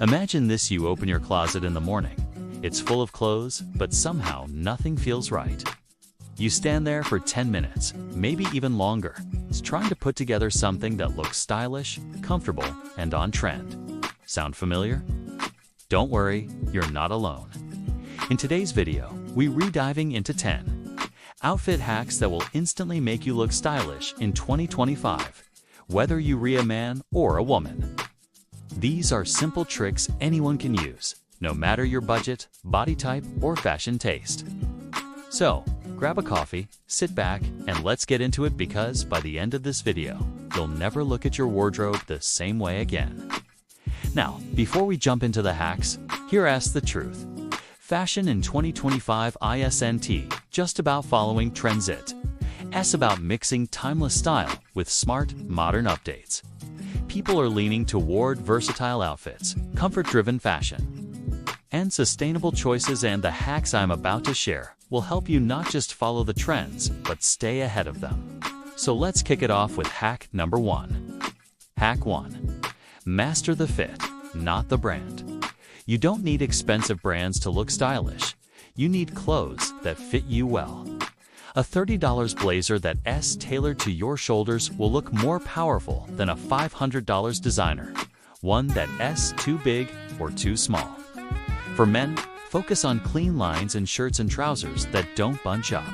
Imagine this: you open your closet in the morning. It's full of clothes, but somehow nothing feels right. You stand there for 10 minutes, maybe even longer, trying to put together something that looks stylish, comfortable, and on trend. Sound familiar? Don't worry, you're not alone. In today's video, we're diving into 10 outfit hacks that will instantly make you look stylish in 2025, whether you're a man or a woman. These are simple tricks anyone can use, no matter your budget, body type, or fashion taste. So, grab a coffee, sit back, and let's get into it, because by the end of this video, you'll never look at your wardrobe the same way again. Now, before we jump into the hacks, here asks the truth. Fashion in 2025 isn't just about following trends, it's about mixing timeless style with smart, modern updates. People are leaning toward versatile outfits, comfort-driven fashion, and sustainable choices, and the hacks I'm about to share will help you not just follow the trends, but stay ahead of them. So let's kick it off with hack number 1. Hack 1. Master the fit, not the brand. You don't need expensive brands to look stylish. You need clothes that fit you well. A $30 blazer that's tailored to your shoulders will look more powerful than a $500 designer, one that's too big or too small. For men, focus on clean lines in shirts and trousers that don't bunch up.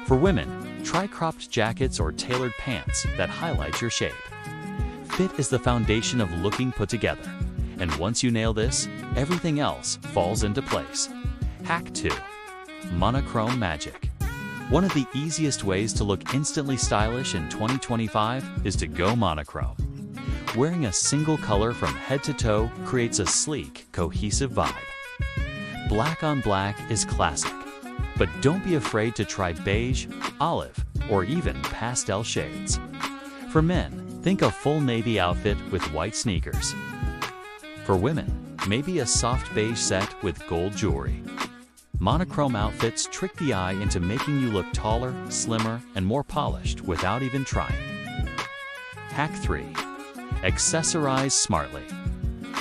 For women, try cropped jackets or tailored pants that highlight your shape. Fit is the foundation of looking put together, and once you nail this, everything else falls into place. Hack 2. Monochrome magic. One of the easiest ways to look instantly stylish in 2025 is to go monochrome. Wearing a single color from head to toe creates a sleek, cohesive vibe. Black on black is classic, but don't be afraid to try beige, olive, or even pastel shades. For men, think a full navy outfit with white sneakers. For women, maybe a soft beige set with gold jewelry. Monochrome outfits trick the eye into making you look taller, slimmer, and more polished without even trying. Hack 3. Accessorize smartly.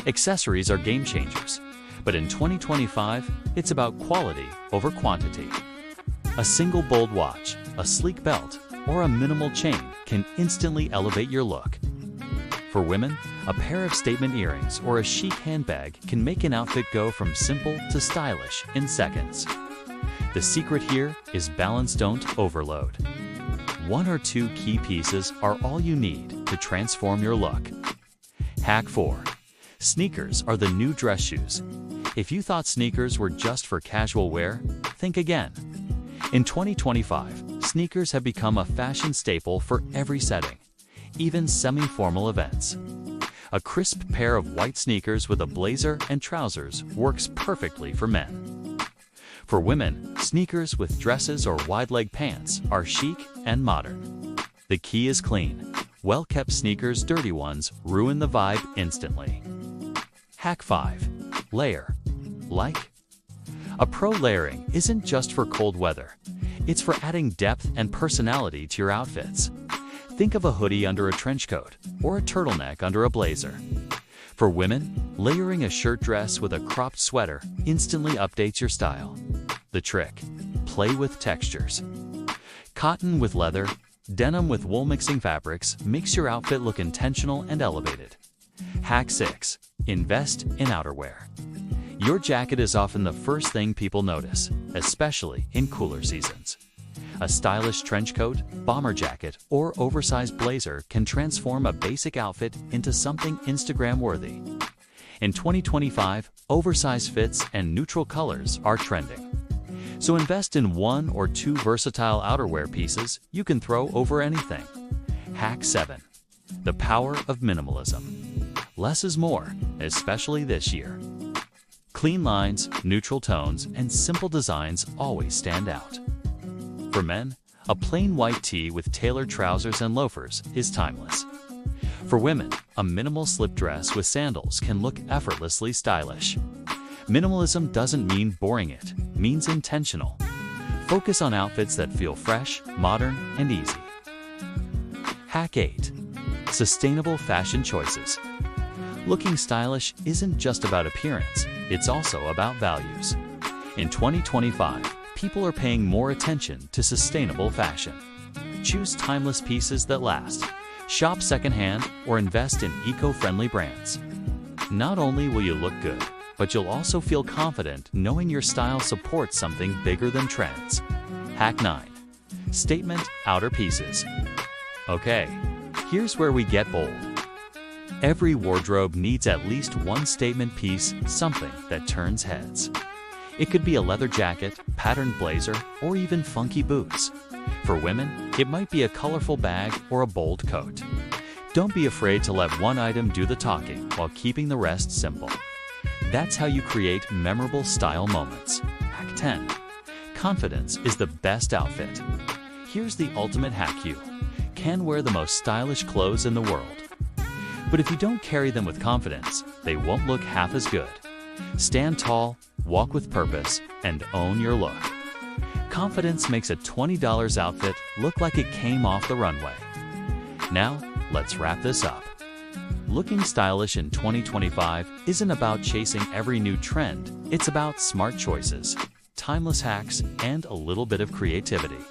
Accessories are game changers, but in 2025, it's about quality over quantity. A single bold watch, a sleek belt, or a minimal chain can instantly elevate your look. For women, a pair of statement earrings or a chic handbag can make an outfit go from simple to stylish in seconds. The secret here is balance, don't overload. 1 or 2 key pieces are all you need to transform your look. Hack 4. Sneakers are the new dress shoes. If you thought sneakers were just for casual wear, think again. In 2025, sneakers have become a fashion staple for every setting, even semi-formal events. A crisp pair of white sneakers with a blazer and trousers works perfectly for men. For women, sneakers with dresses or wide-leg pants are chic and modern. The key is clean. Well-kept sneakers, dirty ones ruin the vibe instantly. Hack 5. Layer. Like? A pro layering isn't just for cold weather. It's for adding depth and personality to your outfits. Think of a hoodie under a trench coat, or a turtleneck under a blazer. For women, layering a shirt dress with a cropped sweater instantly updates your style. The trick: play with textures. Cotton with leather, denim with wool, mixing fabrics makes your outfit look intentional and elevated. Hack 6. Invest in outerwear. Your jacket is often the first thing people notice, especially in cooler seasons. A stylish trench coat, bomber jacket, or oversized blazer can transform a basic outfit into something Instagram-worthy. In 2025, oversized fits and neutral colors are trending. So invest in 1 or 2 versatile outerwear pieces you can throw over anything. Hack 7. The power of minimalism. Less is more, especially this year. Clean lines, neutral tones, and simple designs always stand out. For men, a plain white tee with tailored trousers and loafers is timeless. For women, a minimal slip dress with sandals can look effortlessly stylish. Minimalism doesn't mean boring, it means intentional. Focus on outfits that feel fresh, modern, and easy. Hack 8. Sustainable fashion choices. Looking stylish isn't just about appearance, it's also about values. In 2025, people are paying more attention to sustainable fashion. Choose timeless pieces that last, shop secondhand, or invest in eco-friendly brands. Not only will you look good, but you'll also feel confident knowing your style supports something bigger than trends. Hack 9. Statement outer pieces. Okay, here's where we get bold. Every wardrobe needs at least one statement piece, something that turns heads. It could be a leather jacket, patterned blazer, or even funky boots. For women, it might be a colorful bag or a bold coat. Don't be afraid to let one item do the talking while keeping the rest simple. That's how you create memorable style moments. Hack 10. Confidence is the best outfit. Here's the ultimate hack: you can wear the most stylish clothes in the world. But if you don't carry them with confidence, they won't look half as good. Stand tall, walk with purpose, and own your look. Confidence makes a $20 outfit look like it came off the runway. Now, let's wrap this up. Looking stylish in 2025 isn't about chasing every new trend, it's about smart choices, timeless hacks, and a little bit of creativity.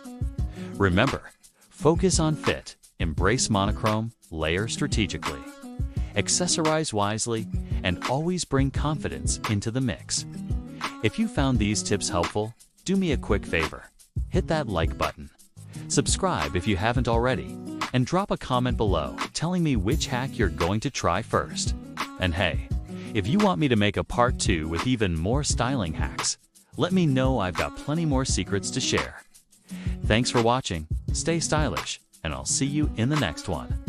Remember, focus on fit, embrace monochrome, layer strategically. Accessorize wisely, and always bring confidence into the mix. If you found these tips helpful, do me a quick favor. Hit that like button. Subscribe if you haven't already, and drop a comment below telling me which hack you're going to try first. And hey, if you want me to make a part 2 with even more styling hacks, let me know. I've got plenty more secrets to share. Thanks for watching, stay stylish, and I'll see you in the next one.